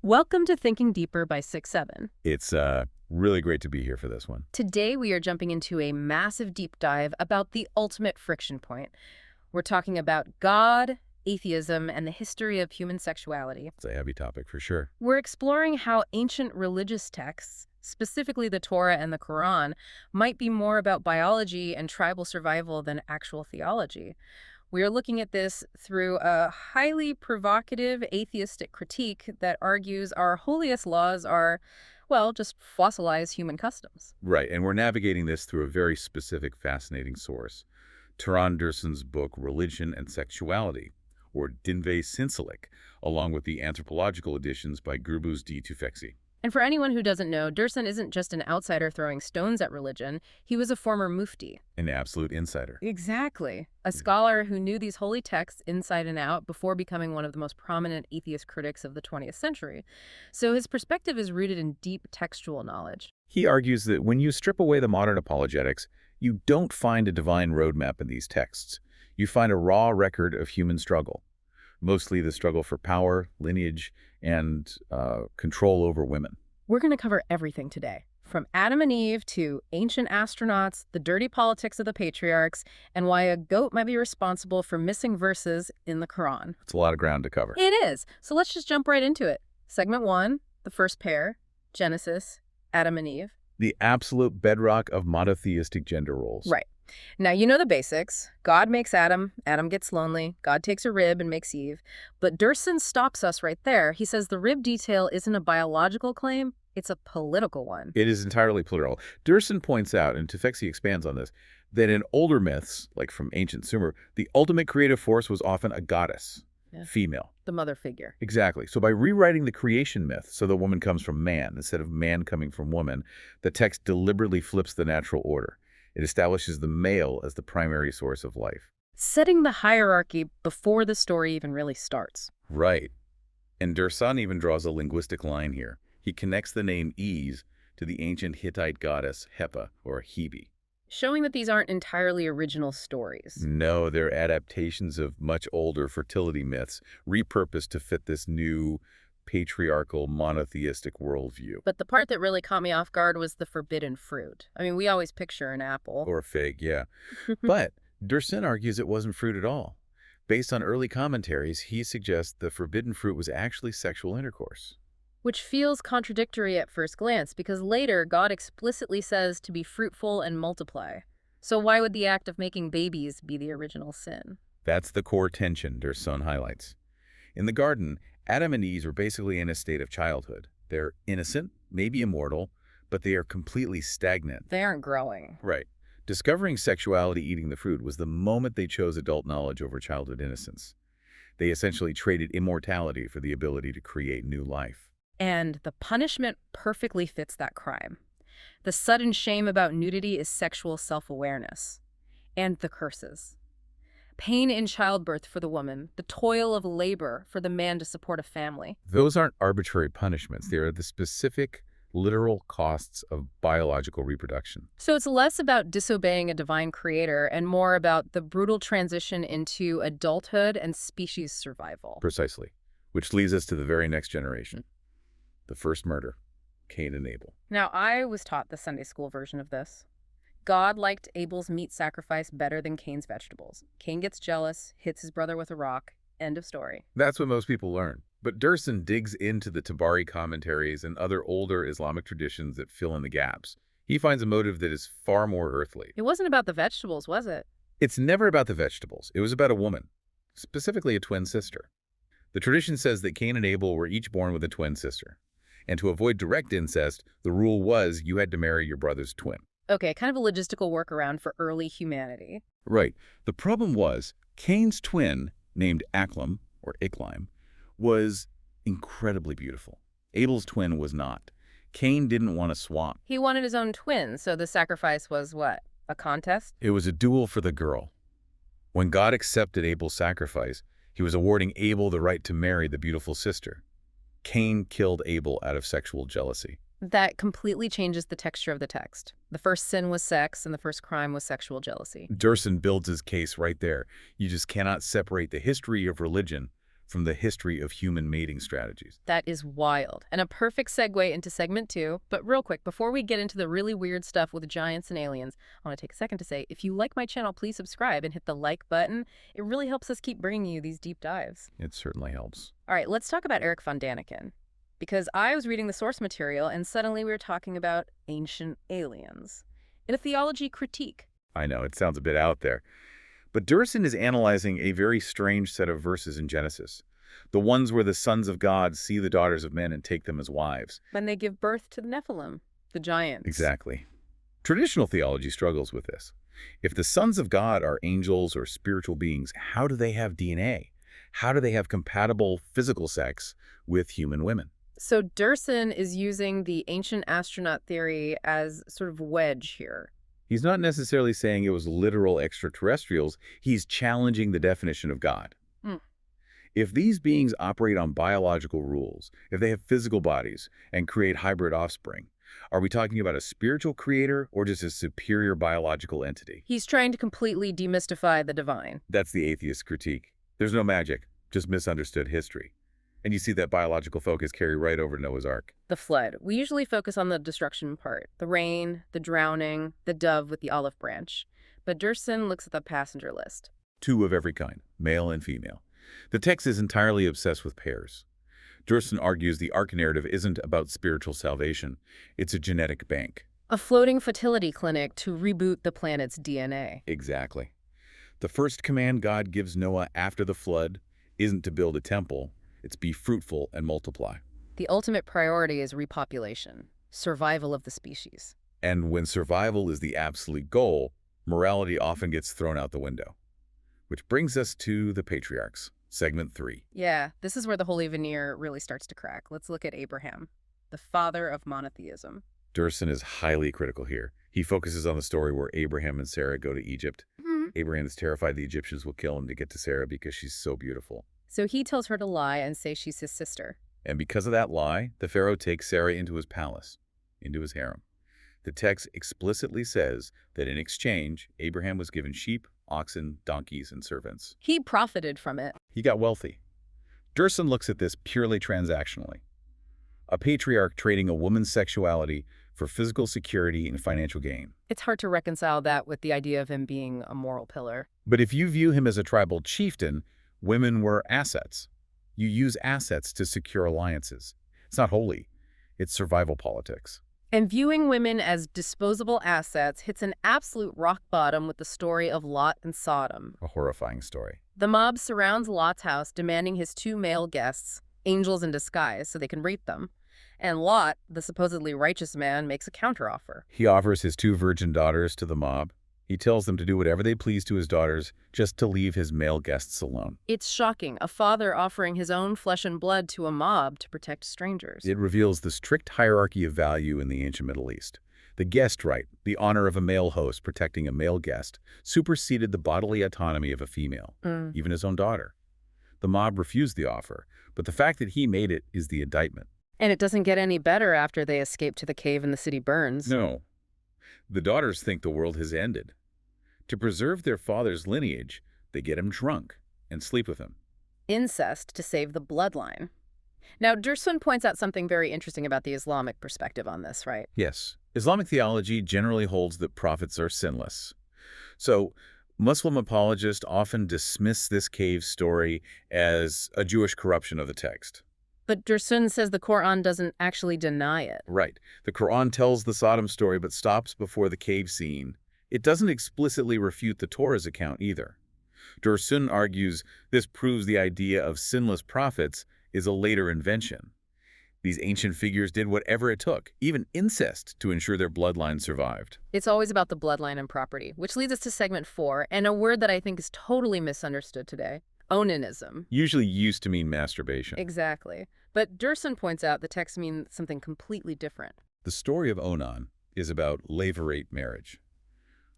Welcome to Thinking Deeper by 6-7. It's really great to be here for this one. Today we are jumping into a massive deep dive about the ultimate friction point. We're talking about God, atheism, and the history of human sexuality. It's a heavy topic for sure. We're exploring how ancient religious texts, specifically the Torah and the Quran, might be more about biology and tribal survival than actual theology. We are looking at this through a highly provocative atheistic critique that argues our holiest laws are, well, just fossilized human customs. Right, and we're navigating this through a very specific, fascinating source. Turan Dursun's book, Religion and Sexuality, or Dinve Sinselik, along with the anthropological editions by Gurbuz D. Tufekci. And for anyone who doesn't know, Dursun isn't just an outsider throwing stones at religion. He was a former mufti. An absolute insider. Exactly. A scholar who knew these holy texts inside and out before becoming one of the most prominent atheist critics of the 20th century. So his perspective is rooted in deep textual knowledge. He argues that when you strip away the modern apologetics, you don't find a divine roadmap in these texts. You find a raw record of human struggle, mostly the struggle for power, lineage, and control over women. We're going to cover everything today, from Adam and Eve to ancient astronauts, the dirty politics of the patriarchs, and why a goat might be responsible for missing verses in the Quran. It's a lot of ground to cover. It is. So let's just jump right into it. Segment 1, the first pair, Genesis, Adam and Eve. The absolute bedrock of monotheistic gender roles. Right. Now, you know the basics. God makes Adam, Adam gets lonely, God takes a rib and makes Eve. But Dursun stops us right there. He says the rib detail isn't a biological claim, it's a political one. It is entirely political. Dursun points out, and Tufekci expands on this, that in older myths, like from ancient Sumer, the ultimate creative force was often a goddess, female. The mother figure. Exactly. So by rewriting the creation myth so the woman comes from man instead of man coming from woman, the text deliberately flips the natural order. It establishes the male as the primary source of life. Setting the hierarchy before the story even really starts. Right. And Dursun even draws a linguistic line here. He connects the name Is to the ancient Hittite goddess Hepa, or Hebe. Showing that these aren't entirely original stories. No, they're adaptations of much older fertility myths, repurposed to fit this new patriarchal, monotheistic worldview. But the part that really caught me off guard was the forbidden fruit. I mean, we always picture an apple. Or a fig, yeah. But Dursun argues it wasn't fruit at all. Based on early commentaries, he suggests the forbidden fruit was actually sexual intercourse. Which feels contradictory at first glance, because later God explicitly says to be fruitful and multiply. So why would the act of making babies be the original sin? That's the core tension Dursun highlights. In the garden, Adam and Eve are basically in a state of childhood. They're innocent, maybe immortal, but they are completely stagnant. They aren't growing. Right. Discovering sexuality eating the fruit was the moment they chose adult knowledge over childhood innocence. They essentially traded immortality for the ability to create new life. And the punishment perfectly fits that crime. The sudden shame about nudity is sexual self-awareness. And the curses. Pain in childbirth for the woman, the toil of labor for the man to support a family. Those aren't arbitrary punishments. They are the specific, literal costs of biological reproduction. So it's less about disobeying a divine creator and more about the brutal transition into adulthood and species survival. Precisely. Which leads us to the very next generation. The first murder, Cain and Abel. Now, I was taught the Sunday school version of this. God liked Abel's meat sacrifice better than Cain's vegetables. Cain gets jealous, hits his brother with a rock. End of story. That's what most people learn. But Dursun digs into the Tabari commentaries and other older Islamic traditions that fill in the gaps. He finds a motive that is far more earthly. It wasn't about the vegetables, was it? It's never about the vegetables. It was about a woman, specifically a twin sister. The tradition says that Cain and Abel were each born with a twin sister. And to avoid direct incest, the rule was you had to marry your brother's twin. Okay, kind of a logistical workaround for early humanity. Right. The problem was Cain's twin, named Aklam, or Iklim, was incredibly beautiful. Abel's twin was not. Cain didn't want to swap. He wanted his own twin, so the sacrifice was what? A contest? It was a duel for the girl. When God accepted Abel's sacrifice, he was awarding Abel the right to marry the beautiful sister. Cain killed Abel out of sexual jealousy. That completely changes the texture of the text. The first sin was sex, and the first crime was sexual jealousy. Dursun builds his case right there. You just cannot separate the history of religion from the history of human mating strategies. That is wild. And a perfect segue into segment 2. But real quick, before we get into the really weird stuff with giants and aliens, I want to take a second to say, if you like my channel, please subscribe and hit the like button. It really helps us keep bringing you these deep dives. It certainly helps. All right, let's talk about Eric von Daniken. Because I was reading the source material and suddenly we were talking about ancient aliens in a theology critique. I know, it sounds a bit out there. But Durson is analyzing a very strange set of verses in Genesis. The ones where the sons of God see the daughters of men and take them as wives. When they give birth to the Nephilim, the giants. Exactly. Traditional theology struggles with this. If the sons of God are angels or spiritual beings, how do they have DNA? How do they have compatible physical sex with human women? So Durson is using the ancient astronaut theory as sort of wedge here. He's not necessarily saying it was literal extraterrestrials. He's challenging the definition of God. Hmm. If these beings operate on biological rules, if they have physical bodies and create hybrid offspring, are we talking about a spiritual creator or just a superior biological entity? He's trying to completely demystify the divine. That's the atheist critique. There's no magic, just misunderstood history. And you see that biological focus carry right over to Noah's Ark. The flood. We usually focus on the destruction part, the rain, the drowning, the dove with the olive branch. But Durson looks at the passenger list. 2 of every kind, male and female. The text is entirely obsessed with pairs. Durson argues the Ark narrative isn't about spiritual salvation. It's a genetic bank. A floating fertility clinic to reboot the planet's DNA. Exactly. The first command God gives Noah after the flood isn't to build a temple. It's be fruitful and multiply. The ultimate priority is repopulation, survival of the species. And when survival is the absolute goal, morality often gets thrown out the window. Which brings us to the patriarchs, segment 3. Yeah, this is where the holy veneer really starts to crack. Let's look at Abraham, the father of monotheism. Durson is highly critical here. He focuses on the story where Abraham and Sarah go to Egypt. Abraham is terrified the Egyptians will kill him to get to Sarah because she's so beautiful. So he tells her to lie and say she's his sister. And because of that lie, the Pharaoh takes Sarah into his palace, into his harem. The text explicitly says that in exchange, Abraham was given sheep, oxen, donkeys, and servants. He profited from it. He got wealthy. Durson looks at this purely transactionally. A patriarch trading a woman's sexuality for physical security and financial gain. It's hard to reconcile that with the idea of him being a moral pillar. But if you view him as a tribal chieftain, women were assets. You use assets to secure alliances. It's not holy. It's survival politics. And viewing women as disposable assets hits an absolute rock bottom with the story of Lot and Sodom. A horrifying story. The mob surrounds Lot's house, demanding his 2 male guests, angels in disguise, so they can rape them. And Lot, the supposedly righteous man, makes a counteroffer. He offers his 2 virgin daughters to the mob. He tells them to do whatever they please to his daughters, just to leave his male guests alone. It's shocking, a father offering his own flesh and blood to a mob to protect strangers. It reveals the strict hierarchy of value in the ancient Middle East. The guest right, the honor of a male host protecting a male guest, superseded the bodily autonomy of a female, even his own daughter. The mob refused the offer, but the fact that he made it is the indictment. And it doesn't get any better after they escape to the cave and the city burns. No. The daughters think the world has ended. To preserve their father's lineage, they get him drunk and sleep with him. Incest to save the bloodline. Now, Dursun points out something very interesting about the Islamic perspective on this, right? Yes. Islamic theology generally holds that prophets are sinless. So, Muslim apologists often dismiss this cave story as a Jewish corruption of the text. But Dursun says the Quran doesn't actually deny it. Right. The Quran tells the Sodom story but stops before the cave scene. It doesn't explicitly refute the Torah's account either. Dursun argues this proves the idea of sinless prophets is a later invention. These ancient figures did whatever it took, even incest, to ensure their bloodline survived. It's always about the bloodline and property, which leads us to segment 4, and a word that I think is totally misunderstood today. Onanism. Usually used to mean masturbation. Exactly. But Dursun points out the text means something completely different. The story of Onan is about levirate marriage,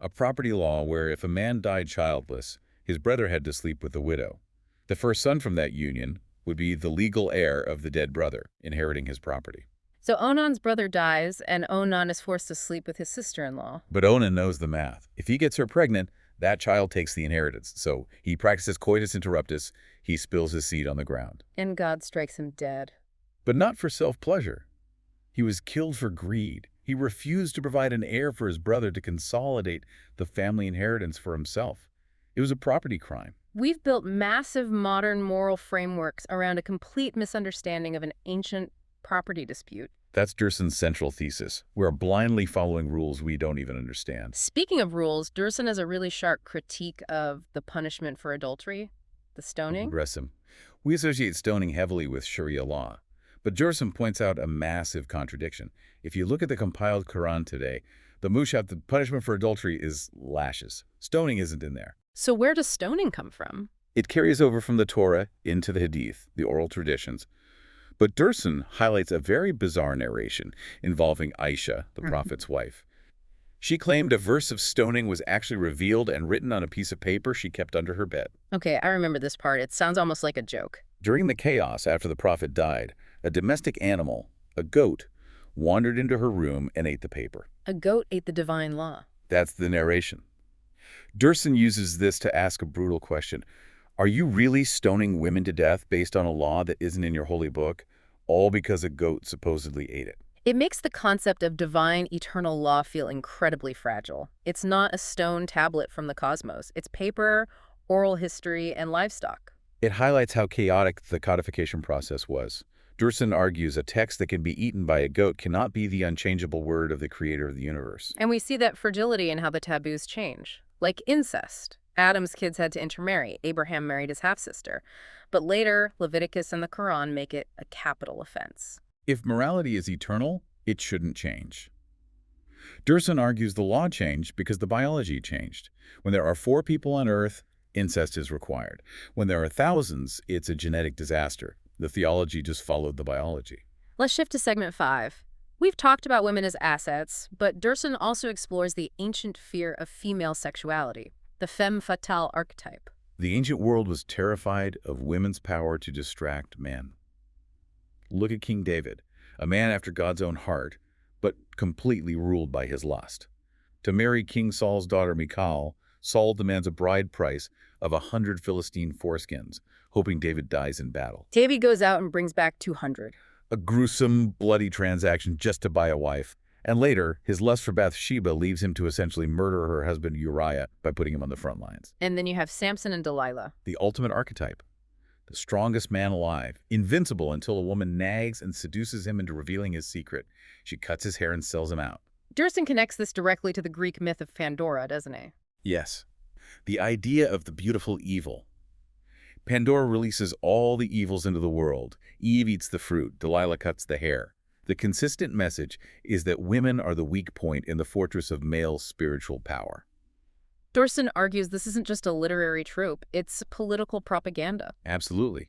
a property law where if a man died childless, his brother had to sleep with the widow. The first son from that union would be the legal heir of the dead brother, inheriting his property. So Onan's brother dies, and Onan is forced to sleep with his sister-in-law. But Onan knows the math. If he gets her pregnant, That child takes the inheritance. So he practices coitus interruptus. He spills his seed on the ground. And God strikes him dead. But not for self-pleasure. He was killed for greed. He refused to provide an heir for his brother to consolidate the family inheritance for himself. It was a property crime. We've built massive modern moral frameworks around a complete misunderstanding of an ancient property dispute. That's Durson's central thesis. We're blindly following rules we don't even understand. Speaking of rules, Durson has a really sharp critique of the punishment for adultery, the stoning. Aggressive. We associate stoning heavily with Sharia law. But Durson points out a massive contradiction. If you look at the compiled Quran today, the mushat, the punishment for adultery, is lashes. Stoning isn't in there. So where does stoning come from? It carries over from the Torah into the Hadith, the oral traditions. But Durson highlights a very bizarre narration involving Aisha, the prophet's wife. She claimed a verse of stoning was actually revealed and written on a piece of paper she kept under her bed. Okay, I remember this part. It sounds almost like a joke. During the chaos after the prophet died, a domestic animal, a goat, wandered into her room and ate the paper. A goat ate the divine law. That's the narration. Durson uses this to ask a brutal question. Are you really stoning women to death based on a law that isn't in your holy book, all because a goat supposedly ate it? It makes the concept of divine eternal law feel incredibly fragile. It's not a stone tablet from the cosmos. It's paper, oral history, and livestock. It highlights how chaotic the codification process was. Durson argues a text that can be eaten by a goat cannot be the unchangeable word of the creator of the universe. And we see that fragility in how the taboos change. Like incest. Adam's kids had to intermarry. Abraham married his half-sister. But later, Leviticus and the Quran make it a capital offense. If morality is eternal, it shouldn't change. Durson argues the law changed because the biology changed. When there are 4 people on Earth, incest is required. When there are thousands, it's a genetic disaster. The theology just followed the biology. Let's shift to segment 5. We've talked about women as assets, but Durson also explores the ancient fear of female sexuality, the femme fatale archetype. The ancient world was terrified of women's power to distract men. Look at King David, a man after God's own heart, but completely ruled by his lust. To marry King Saul's daughter Michal, Saul demands a bride price of 100 Philistine foreskins, hoping David dies in battle. David goes out and brings back 200. A gruesome, bloody transaction just to buy a wife. And later, his lust for Bathsheba leaves him to essentially murder her husband Uriah by putting him on the front lines. And then you have Samson and Delilah. The ultimate archetype. The strongest man alive, invincible until a woman nags and seduces him into revealing his secret. She cuts his hair and sells him out. Durson connects this directly to the Greek myth of Pandora, doesn't he? Yes. The idea of the beautiful evil. Pandora releases all the evils into the world. Eve eats the fruit. Delilah cuts the hair. The consistent message is that women are the weak point in the fortress of male spiritual power. Durson argues this isn't just a literary trope, it's political propaganda. Absolutely.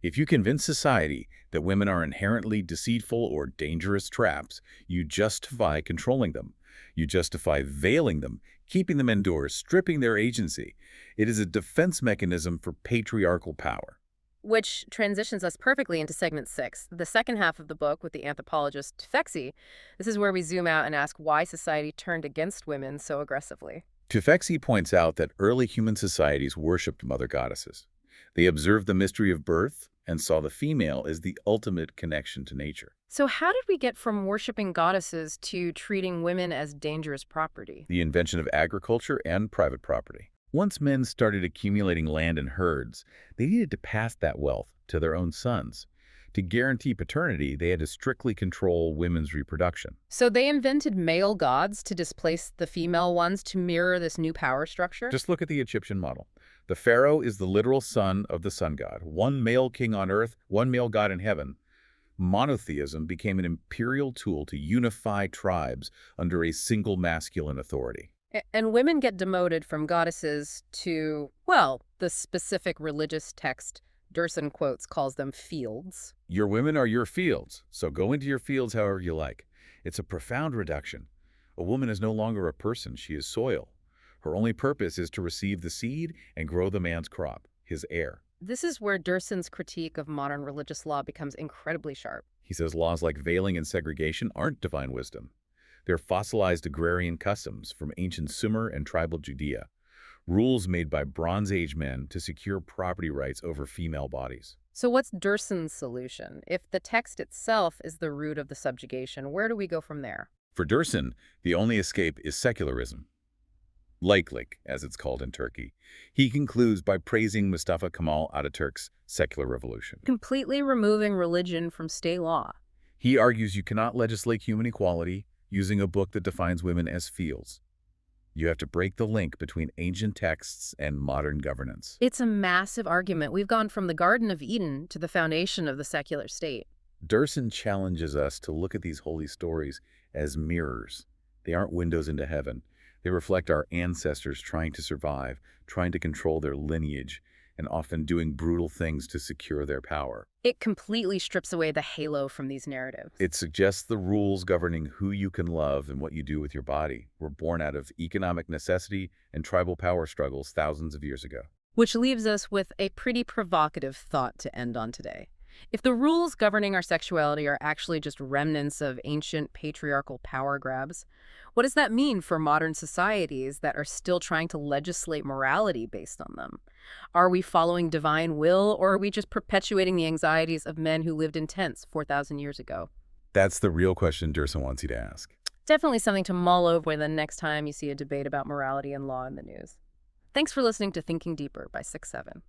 If you convince society that women are inherently deceitful or dangerous traps, you justify controlling them. You justify veiling them, keeping them indoors, stripping their agency. It is a defense mechanism for patriarchal power. Which transitions us perfectly into segment 6, the second half of the book with the anthropologist Tufekci. This is where we zoom out and ask why society turned against women so aggressively. Tufekci points out that early human societies worshipped mother goddesses. They observed the mystery of birth and saw the female as the ultimate connection to nature. So how did we get from worshiping goddesses to treating women as dangerous property? The invention of agriculture and private property. Once men started accumulating land in herds, they needed to pass that wealth to their own sons. To guarantee paternity, they had to strictly control women's reproduction. So they invented male gods to displace the female ones to mirror this new power structure? Just look at the Egyptian model. The pharaoh is the literal son of the sun god. One male king on earth, one male god in heaven. Monotheism became an imperial tool to unify tribes under a single masculine authority. And women get demoted from goddesses to, well, the specific religious text Durson quotes calls them fields. Your women are your fields, so go into your fields however you like. It's a profound reduction. A woman is no longer a person, she is soil. Her only purpose is to receive the seed and grow the man's crop, his heir. This is where Durson's critique of modern religious law becomes incredibly sharp. He says laws like veiling and segregation aren't divine wisdom. They're fossilized agrarian customs from ancient Sumer and tribal Judea. rules made by Bronze Age men to secure property rights over female bodies. So what's Durson's solution? If the text itself is the root of the subjugation, where do we go from there? For Dursun, the only escape is secularism. Laiklik, as it's called in Turkey. He concludes by praising Mustafa Kemal Atatürk's secular revolution. Completely removing religion from state law. He argues you cannot legislate human equality using a book that defines women as fields. You have to break the link between ancient texts and modern governance. It's a massive argument. We've gone from the Garden of Eden to the foundation of the secular state. Dursun challenges us to look at these holy stories as mirrors. They aren't windows into heaven. They reflect our ancestors trying to survive, trying to control their lineage, and often doing brutal things to secure their power. It completely strips away the halo from these narratives. It suggests the rules governing who you can love and what you do with your body were born out of economic necessity and tribal power struggles thousands of years ago. Which leaves us with a pretty provocative thought to end on today. If the rules governing our sexuality are actually just remnants of ancient patriarchal power grabs, what does that mean for modern societies that are still trying to legislate morality based on them? Are we following divine will, or are we just perpetuating the anxieties of men who lived in tents 4,000 years ago? That's the real question Dursun wants you to ask. Definitely something to mull over the next time you see a debate about morality and law in the news. Thanks for listening to Thinking Deeper by 6-7.